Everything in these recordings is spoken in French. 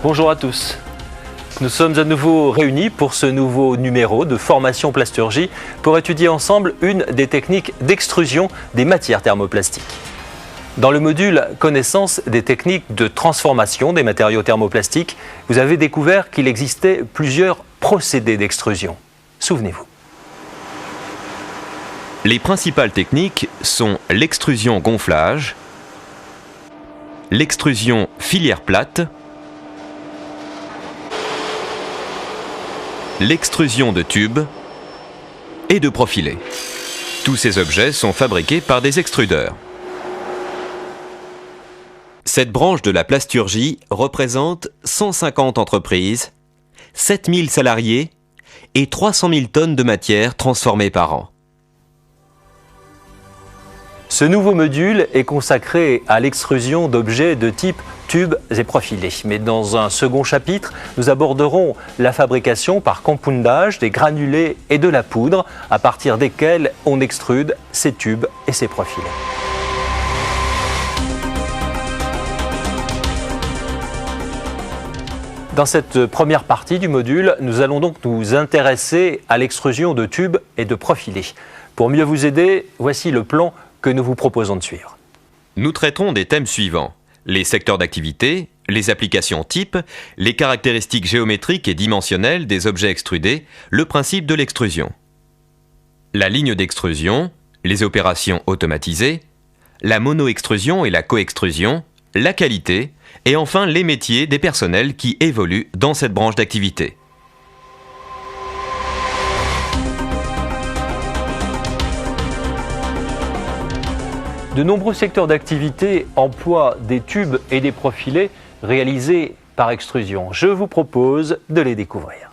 Bonjour à tous. Nous sommes à nouveau réunis pour ce nouveau numéro de formation plasturgie pour étudier ensemble une des techniques d'extrusion des matières thermoplastiques. Dans le module Connaissance des techniques de transformation des matériaux thermoplastiques, vous avez découvert qu'il existait plusieurs procédés d'extrusion. Souvenez-vous. Les principales techniques sont l'extrusion gonflage, l'extrusion filière plate, l'extrusion de tubes et de profilés. Tous ces objets sont fabriqués par des extrudeurs. Cette branche de la plasturgie représente 150 entreprises, 7000 salariés et 300 000 tonnes de matière transformées par an. Ce nouveau module est consacré à l'extrusion d'objets de type tubes et profilés. Mais dans un second chapitre, nous aborderons la fabrication par compoundage des granulés et de la poudre à partir desquels on extrude ces tubes et ces profilés. Dans cette première partie du module, nous allons donc nous intéresser à l'extrusion de tubes et de profilés. Pour mieux vous aider, voici le plan que nous vous proposons de suivre. Nous traiterons des thèmes suivants: les secteurs d'activité, les applications types, les caractéristiques géométriques et dimensionnelles des objets extrudés, le principe de l'extrusion, la ligne d'extrusion, les opérations automatisées, la mono-extrusion et la co-extrusion, la qualité, et enfin les métiers des personnels qui évoluent dans cette branche d'activité. De nombreux secteurs d'activité emploient des tubes et des profilés réalisés par extrusion. Je vous propose de les découvrir.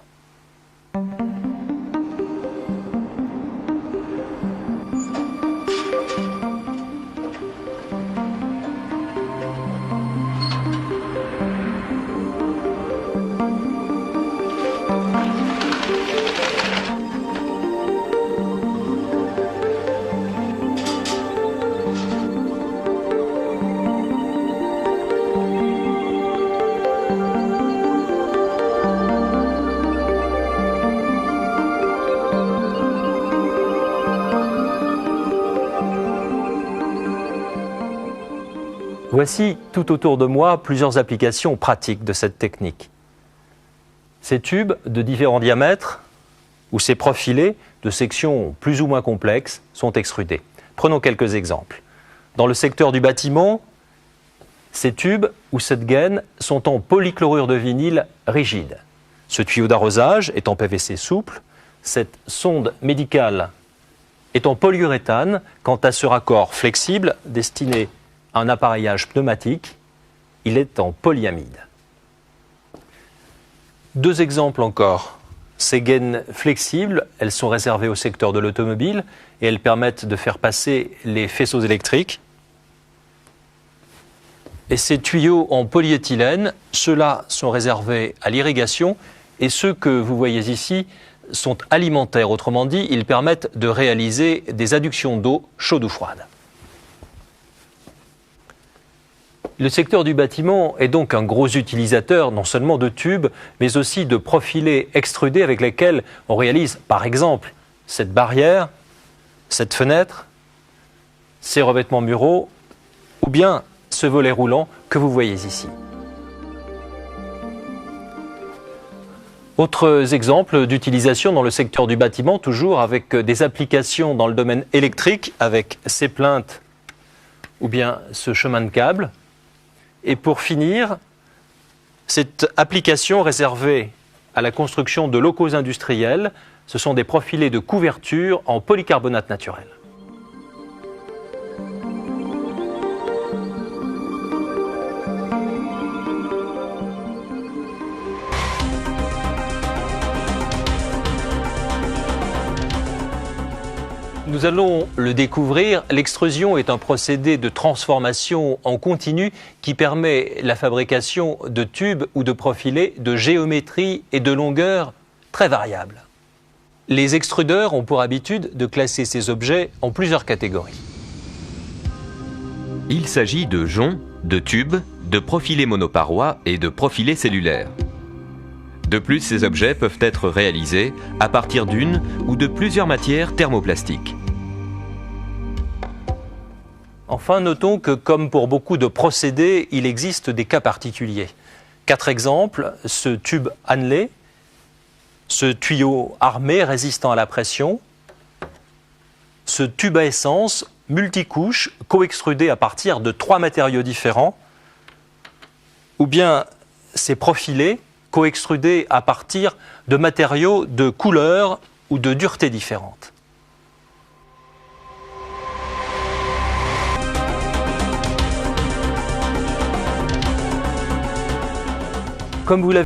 Voici tout autour de moi plusieurs applications pratiques de cette technique. Ces tubes de différents diamètres ou ces profilés de sections plus ou moins complexes sont extrudés. Prenons quelques exemples. Dans le secteur du bâtiment, ces tubes ou cette gaine sont en polychlorure de vinyle rigide. Ce tuyau d'arrosage est en PVC souple. Cette sonde médicale est en polyuréthane. Quant à ce raccord flexible destiné un appareillage pneumatique, il est en polyamide. Deux exemples encore. Ces gaines flexibles, elles sont réservées au secteur de l'automobile et elles permettent de faire passer les faisceaux électriques. Et ces tuyaux en polyéthylène, ceux-là sont réservés à l'irrigation et ceux que vous voyez ici sont alimentaires. Autrement dit, ils permettent de réaliser des adductions d'eau chaude ou froide. Le secteur du bâtiment est donc un gros utilisateur non seulement de tubes, mais aussi de profilés extrudés avec lesquels on réalise par exemple cette barrière, cette fenêtre, ces revêtements muraux ou bien ce volet roulant que vous voyez ici. Autres exemples d'utilisation dans le secteur du bâtiment, toujours avec des applications dans le domaine électrique, avec ces plinthes ou bien ce chemin de câble. Et pour finir, cette application réservée à la construction de locaux industriels, ce sont des profilés de couverture en polycarbonate naturel. Nous allons le découvrir, l'extrusion est un procédé de transformation en continu qui permet la fabrication de tubes ou de profilés de géométrie et de longueur très variables. Les extrudeurs ont pour habitude de classer ces objets en plusieurs catégories. Il s'agit de joncs, de tubes, de profilés monoparois et de profilés cellulaires. De plus, ces objets peuvent être réalisés à partir d'une ou de plusieurs matières thermoplastiques. Enfin, notons que, comme pour beaucoup de procédés, il existe des cas particuliers. 4 exemples, ce tube Hanley, ce tuyau armé résistant à la pression, ce tube à essence multicouche coextrudé à partir de 3 matériaux différents, ou bien ces profilés coextrudés à partir de matériaux de couleur ou de dureté différentes. Comme vous l'avez